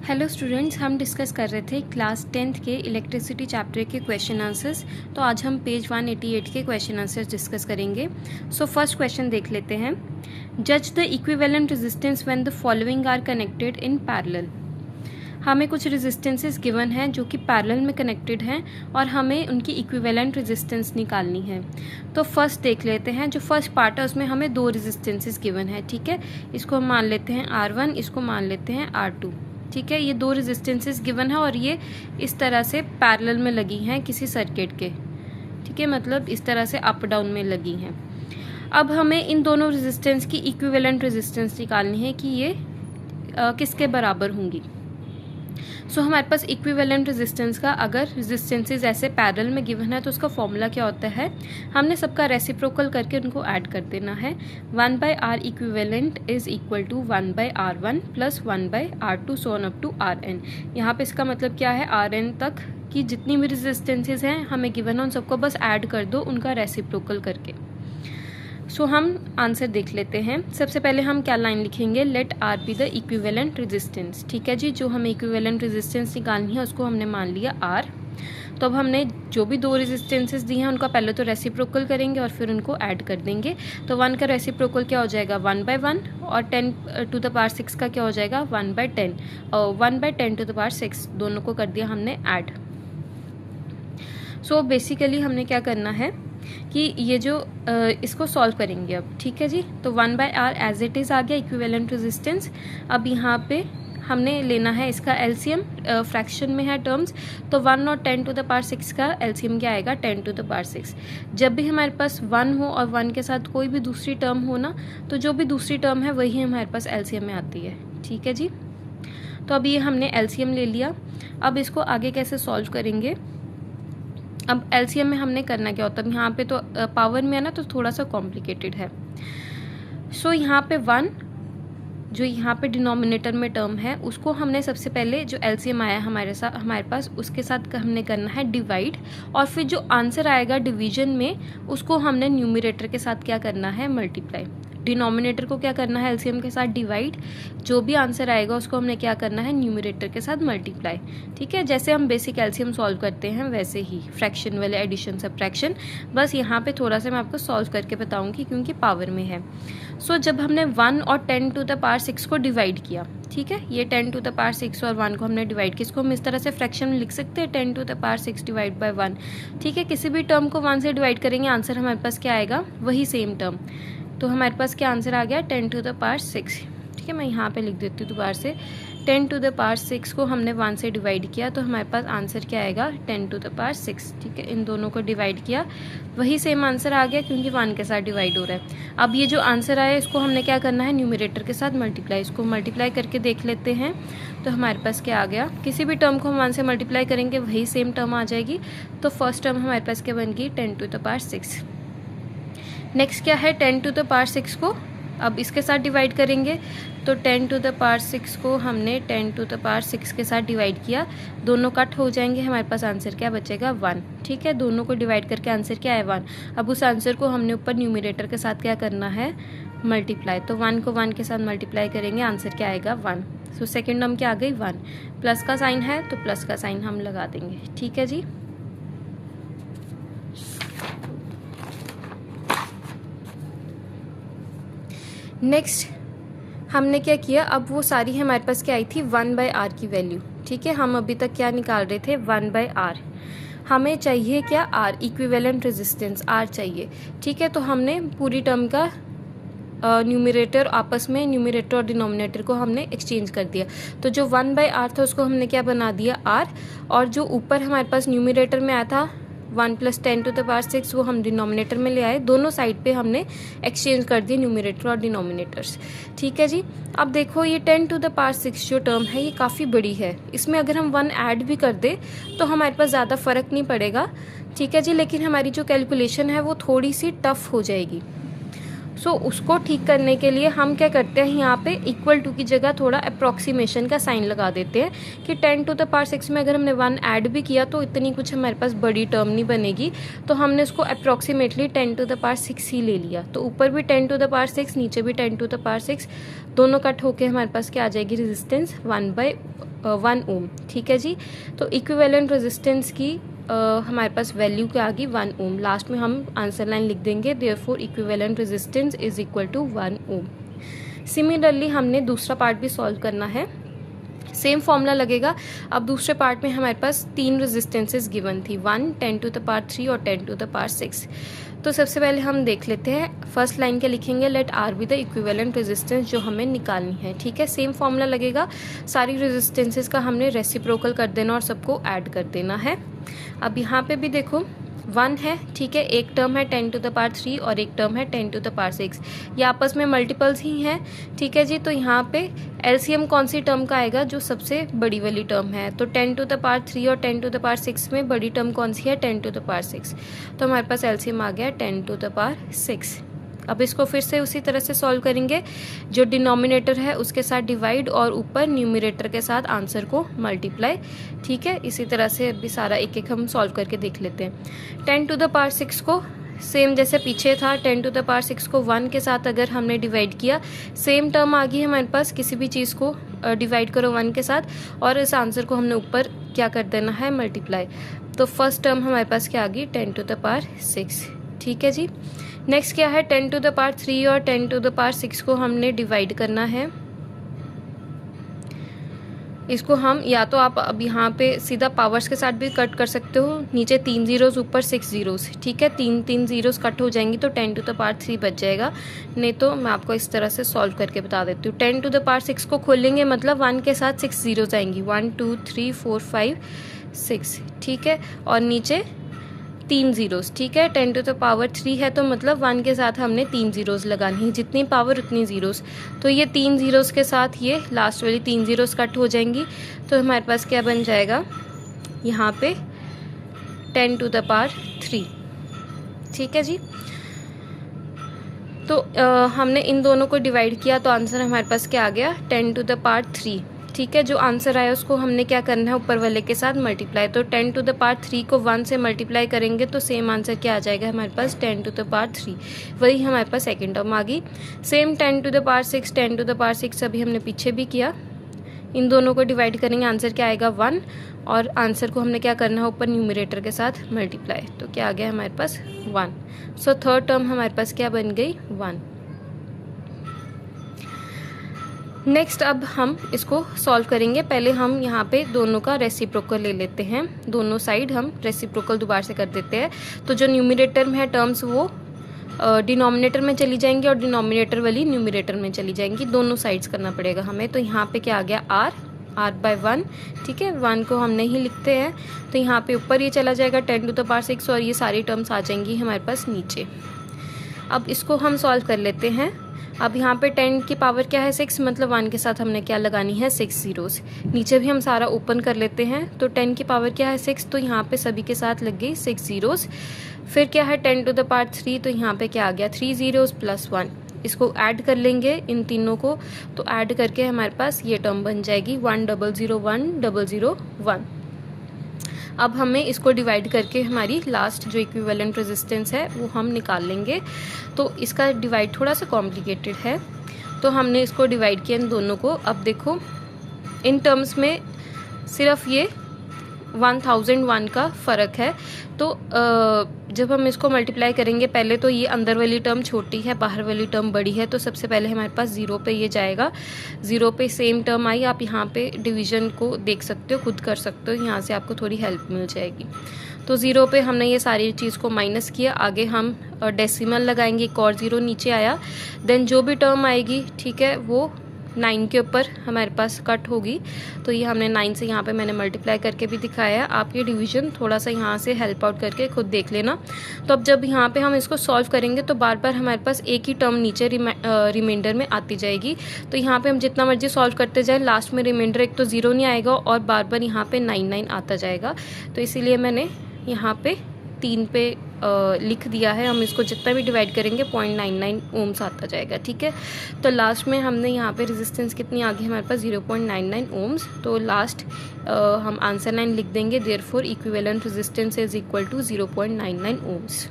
Hello students, हम discuss कर रहे थे क्लास 10th के इलेक्ट्रिसिटी चैप्टर के क्वेश्चन आंसर्स। तो आज हम पेज 188 के क्वेश्चन आंसर्स डिस्कस करेंगे। सो फर्स्ट क्वेश्चन देख लेते हैं। जज the equivalent resistance when the following are connected in parallel. हमें कुछ रेजिस्टेंसेस गिवन हैं जो कि पैरेलल में कनेक्टेड हैं और हमें उनकी इक्विवेलेंट रेजिस्टेंस निकालनी है। तो फर्स्ट देख लेते हैं। जो फर्स्ट पार्ट है उसमें हमें दो रेजिस्टेंसेस गिवन है, ठीक है। इसको हम मान लेते हैं R1, इसको मान लेते हैं R2, ठीक है। ये दो रेजिस्टेंसेस गिवन है और ये इस तरह से पैरेलल में लगी हैं किसी सर्किट के, ठीक है, मतलब इस तरह से अप डाउन में लगी हैं। अब हमें इन दोनों रेजिस्टेंस की इक्विवेलेंट रेजिस्टेंस निकालनी है कि ये किसके बराबर होंगी। सो हमारे पास इक्विवेलेंट रेजिस्टेंस का, अगर रेजिस्टेंसेस ऐसे पैरेलल में गिवन है तो उसका फॉर्मूला क्या होता है, हमने सबका रेसिप्रोकल करके उनको ऐड कर देना है। 1/R equivalent is equal to 1/R1 plus 1/R2 so on up to Rn। यहाँ पे इसका मतलब क्या है, Rn तक की जितनी भी रेजिस्टेंसेस हैं हमें गिवन है उन सबको बस ऐड कर दो उनका रेसिप्रोकल करके। सो हम आंसर देख लेते हैं। सबसे पहले हम क्या लाइन लिखेंगे, let R be the equivalent resistance, ठीक है जी। जो हमें इक्विवेलेंट रेजिस्टेंस निकालनी है उसको हमने मान लिया आर। तो अब हमने जो भी दो रेजिस्टेंसेस दी हैं उनका पहले तो रेसिप्रोकल करेंगे और फिर उनको ऐड कर देंगे। तो 1 का रेसिप्रोकल क्या हो जाएगा 1/1 और 10 टू द पावर 6 का क्या हो जाएगा 1/10 और 1/10 टू द पावर 6, दोनों को कर दिया हमने ऐड। सो बेसिकली हमने क्या करना है कि ये जो इसको सॉल्व करेंगे अब, ठीक है जी। तो 1/R एज इट इज़ आ गया इक्विवेलेंट रेजिस्टेंस। अब यहाँ पे हमने लेना है इसका एलसीएम, फ्रैक्शन में है टर्म्स, तो 1 और 10 टू द पावर 6 का एलसीएम क्या आएगा 10 टू द पावर 6। जब भी हमारे पास 1 हो और 1 के साथ कोई भी दूसरी टर्म हो ना, तो जो भी दूसरी टर्म है वही हमारे पास एलसीएम में आती है, ठीक है जी। तो अब ये हमने एलसीएम ले लिया। अब इसको आगे कैसे सॉल्व करेंगे। अब एलसीएम में हमने करना क्या होता है, यहाँ पे तो पावर में है ना, तो थोड़ा सा कॉम्प्लिकेटेड है। सो यहाँ पे 1 जो यहाँ पे डिनोमिनेटर में टर्म है उसको हमने सबसे पहले जो एलसीएम आया हमारे पास उसके साथ हमने करना है डिवाइड, और फिर जो आंसर आएगा डिवीजन में उसको हमने न्यूमरेटर के साथ क्या करना है मल्टीप्लाई। डिनोमिनेटर को क्या करना है एलसीएम के साथ डिवाइड, जो भी आंसर आएगा उसको हमने क्या करना है न्यूमरेटर के साथ मल्टीप्लाई, ठीक है। जैसे हम बेसिक एलसीएम सॉल्व करते हैं वैसे ही फ्रैक्शन वाले एडिशन सब्ट्रैक्शन, बस यहाँ पे थोड़ा सा मैं आपको सॉल्व करके बताऊंगी क्योंकि पावर में है। सो जब हमने 1 और 10 टू द पावर 6 को डिवाइड किया, ठीक है, ये 10 टू द पावर 6 और 1 को हमने डिवाइड किया, इसको हम इस तरह से फ्रैक्शन में लिख सकते हैं 10 to the power 6 divide by 1, ठीक है। किसी भी टर्म को 1 से डिवाइड करेंगे आंसर हमारे पास क्या आएगा, वही सेम टर्म। तो हमारे पास क्या आंसर आ गया 10 टू द पावर 6, ठीक है। मैं यहाँ पे लिख देती हूँ दोबारा से, 10 टू द पावर 6 को हमने 1 से डिवाइड किया तो हमारे पास आंसर क्या आएगा 10 टू द पावर 6, ठीक है। इन दोनों को डिवाइड किया, वही सेम आंसर आ गया क्योंकि 1 के साथ डिवाइड हो रहा है। अब ये जो आंसर आया इसको हमने क्या करना है न्यूमरेटर के साथ मल्टीप्लाई, इसको मल्टीप्लाई करके देख लेते हैं। तो हमारे पास क्या आ गया, किसी भी टर्म को हम 1 से मल्टीप्लाई करेंगे वही सेम टर्म आ जाएगी। तो फर्स्ट टर्म हमारे पास क्या बन गई 10 टू द पावर 6। नेक्स्ट क्या है 10 टू द पावर 6 को अब इसके साथ डिवाइड करेंगे, तो 10 टू द पावर 6 को हमने 10 टू द पावर 6 के साथ डिवाइड किया, दोनों कट हो जाएंगे, हमारे पास आंसर क्या बचेगा 1, ठीक है। दोनों को डिवाइड करके आंसर क्या है 1। अब उस आंसर को हमने ऊपर न्यूमरेटर के साथ क्या करना है मल्टीप्लाई, तो 1 को 1 के साथ मल्टीप्लाई करेंगे आंसर क्या आएगा 1। सो सेकेंड टर्म क्या आ गई 1, प्लस का साइन है तो प्लस का साइन हम लगा देंगे, ठीक है जी। नेक्स्ट हमने क्या किया, अब वो सारी हमारे पास क्या आई थी 1/R की वैल्यू, ठीक है। हम अभी तक क्या निकाल रहे थे 1/R, हमें चाहिए क्या R इक्विवेलेंट रेजिस्टेंस R चाहिए, ठीक है। तो हमने पूरी टर्म का न्यूमरेटर आपस में, न्यूमरेटर और डिनोमिनेटर को हमने एक्सचेंज कर दिया। तो जो 1/R था उसको हमने क्या बना दिया R, और जो ऊपर हमारे पास न्यूमरेटर में आया था 1 + 10 टू द पावर 6 वो हम डिनोमिनेटर में ले आए, दोनों साइड पे हमने एक्सचेंज कर दिए न्यूमरेटर और डिनोमिनेटर्स, ठीक है जी। अब देखो ये 10 टू द पावर 6 जो टर्म है ये काफ़ी बड़ी है, इसमें अगर हम 1 ऐड भी कर दे तो हमारे पास ज़्यादा फ़र्क नहीं पड़ेगा, ठीक है जी। लेकिन हमारी जो कैलकुलेशन है वो थोड़ी सी टफ हो जाएगी। सो उसको ठीक करने के लिए हम क्या करते हैं, यहाँ पे इक्वल टू की जगह थोड़ा अप्रॉक्सीमेशन का साइन लगा देते हैं कि 10 टू द पावर 6 में अगर हमने 1 ऐड भी किया तो इतनी कुछ हमारे पास बड़ी टर्म नहीं बनेगी, तो हमने उसको अप्रॉक्सीमेटली 10 टू द पावर 6 ही ले लिया। तो ऊपर भी 10 टू द पावर 6, नीचे भी 10 टू द पावर 6, दोनों कट होके हमारे पास क्या आ जाएगी, रेजिस्टेंस 1/1 ओम। ठीक है जी। तो इक्विवेलेंट रेजिस्टेंस की हमारे पास वैल्यू क्या आ गई, 1 ओम। लास्ट में हम आंसर लाइन लिख देंगे, therefore equivalent resistance is equal to 1 ohm. Similarly हमने दूसरा पार्ट भी सॉल्व करना है, सेम फॉर्मूला लगेगा। अब दूसरे पार्ट में हमारे पास 3 रेजिस्टेंसेस गिवन थी, 1, 10 टू द पावर 3 और 10 टू द पावर 6। तो सबसे पहले हम देख लेते हैं, फर्स्ट लाइन के लिखेंगे let R be the equivalent resistance जो हमें निकालनी है। ठीक है, सेम फॉर्मूला लगेगा, सारी रेजिस्टेंसेस का हमने रेसिप्रोकल कर देना और सबको ऐड कर देना है। अब यहाँ पे भी देखो 1 है, ठीक है, एक टर्म है 10 टू द पावर 3 और एक टर्म है 10 टू द पावर 6, ये आपस में मल्टीपल्स ही हैं। ठीक है जी। तो यहाँ पे एलसीएम कौन सी टर्म का आएगा, जो सबसे बड़ी वाली टर्म है। तो 10 टू द पावर 3 और 10 टू द पावर 6 में बड़ी टर्म कौन सी है, 10 टू द पावर 6। तो हमारे पास एलसीएम आ गया 10 टू द पावर 6। अब इसको फिर से उसी तरह से सॉल्व करेंगे, जो डिनोमिनेटर है उसके साथ डिवाइड और ऊपर न्यूमरेटर के साथ आंसर को मल्टीप्लाई। ठीक है, इसी तरह से अभी सारा एक एक हम सॉल्व करके देख लेते हैं। 10 टू द पावर 6 को सेम जैसे पीछे था, 10 टू द पावर 6 को 1 के साथ अगर हमने डिवाइड किया, सेम टर्म आ गई हमारे पास, किसी भी चीज़ को डिवाइड करो 1 के साथ और इस आंसर को हमने ऊपर क्या कर देना है, मल्टीप्लाई। तो फर्स्ट टर्म हमारे पास क्या आ गई, 10 टू द पावर 6। ठीक है जी। नेक्स्ट क्या है, 10 टू द पावर 3 और 10 टू द पावर 6 को हमने डिवाइड करना है। इसको हम या तो आप अब यहाँ पे सीधा पावर्स के साथ भी कट कर सकते हो, नीचे 3 जीरोस ऊपर 6 जीरोस। ठीक है, 3 जीरोस कट हो जाएंगी तो 10 टू द पावर 3 बच जाएगा। नहीं तो मैं आपको इस तरह से सॉल्व करके बता देती हूँ। 10 टू द पावर 6 को खोलेंगे मतलब 1 के साथ 6 जीरोस आएंगी, 1 2 3 4 5 6। ठीक है, और नीचे 3 जीरोस। ठीक है, 10 टू द पावर 3 है तो मतलब 1 के साथ हमने 3 जीरोस लगानी है, जितनी पावर उतनी जीरोस। तो ये 3 जीरोस के साथ ये लास्ट वाली 3 जीरोस कट हो जाएंगी, तो हमारे पास क्या बन जाएगा यहाँ पे 10 टू द पावर 3। ठीक है जी। तो हमने इन दोनों को डिवाइड किया तो आंसर हमारे पास क्या आ गया, 10 टू द पावर 3। ठीक है, जो आंसर आया उसको हमने क्या करना है, ऊपर वाले के साथ मल्टीप्लाई। तो 10 टू द पावर 3 को 1 से मल्टीप्लाई करेंगे तो सेम आंसर क्या आ जाएगा हमारे पास, 10 टू द पावर 3। वही हमारे पास सेकंड टर्म आ गई। Same 10 to the power 6, 10 to the power 6 अभी हमने पीछे भी किया। इन दोनों को डिवाइड करेंगे, आंसर क्या आएगा 1, और आंसर को हमने क्या करना है, ऊपर न्यूमरेटर के साथ मल्टीप्लाई। तो क्या आ गया हमारे पास 1। सो थर्ड टर्म हमारे पास क्या बन गई, 1। नेक्स्ट अब हम इसको सॉल्व करेंगे। पहले हम यहाँ पे दोनों का रेसिप्रोकल ले लेते हैं, दोनों साइड हम रेसिप्रोकल दोबारा से कर देते हैं। तो जो न्यूमरेटर में है टर्म्स वो डिनोमिनेटर में चली जाएंगी और डिनोमिनेटर वाली न्यूमरेटर में चली जाएंगी, दोनों साइड्स करना पड़ेगा हमें। तो यहाँ पे क्या आ गया, r/1। ठीक है, 1 को हम नहीं लिखते हैं तो यहाँ पे ऊपर ये चला जाएगा 10 टू द पावर 6 और ये सारी टर्म्स आ जाएंगी हमारे पास नीचे। अब इसको हम सॉल्व कर लेते हैं। अब यहाँ पे 10 की पावर क्या है, 6, मतलब 1 के साथ हमने क्या लगानी है, 6 जीरोस। नीचे भी हम सारा ओपन कर लेते हैं। तो 10 की पावर क्या है, 6, तो यहाँ पे सभी के साथ लग गई 6 जीरोस। फिर क्या है 10 टू द पावर 3, तो यहाँ पे क्या आ गया, 3 जीरोस प्लस 1। इसको ऐड कर लेंगे इन तीनों को, तो ऐड करके हमारे पास ये टर्म बन जाएगी 1001001। अब हमें इसको डिवाइड करके हमारी लास्ट जो इक्विवेलेंट रेजिस्टेंस है वो हम निकाल लेंगे। तो इसका डिवाइड थोड़ा सा कॉम्प्लिकेटेड है, तो हमने इसको डिवाइड किया इन दोनों को। अब देखो इन टर्म्स में सिर्फ ये 1001 का फ़र्क है। तो जब हम इसको मल्टीप्लाई करेंगे, पहले तो ये अंदर वाली टर्म छोटी है, बाहर वाली टर्म बड़ी है, तो सबसे पहले हमारे पास 0 पे ये जाएगा। 0 पे सेम टर्म आई, आप यहाँ पे डिवीजन को देख सकते हो, खुद कर सकते हो, यहाँ से आपको थोड़ी हेल्प मिल जाएगी। तो 0 पे हमने ये सारी चीज़ को माइनस किया, आगे हम डेसिमल लगाएंगे, एक और 0 नीचे आया। देन जो भी टर्म आएगी, ठीक है, वो 9 के ऊपर हमारे पास कट होगी। तो ये हमने 9 से यहाँ पे मैंने मल्टीप्लाई करके भी दिखाया है। आप ये डिवीजन थोड़ा सा यहाँ से हेल्प आउट करके खुद देख लेना। तो अब जब यहाँ पे हम इसको सॉल्व करेंगे तो बार बार हमारे पास एक ही टर्म नीचे रिमाइंडर में आती जाएगी। तो यहाँ पे हम जितना मर्जी सॉल्व करते जाए, लास्ट में रिमाइंडर एक तो 0 नहीं आएगा और बार बार यहाँ पे 9 आता जाएगा। तो इसीलिए मैंने यहाँ पे 3 पे लिख दिया है, हम इसको जितना भी डिवाइड करेंगे 0.99 ओम्स आता जाएगा, ठीक है। तो लास्ट में हमने यहाँ पे रेजिस्टेंस कितनी आ गई हमारे पास 0.99 ओम्स। तो लास्ट हम आंसर लाइन लिख देंगे, therefore equivalent resistance is equal to 0.99 ohms.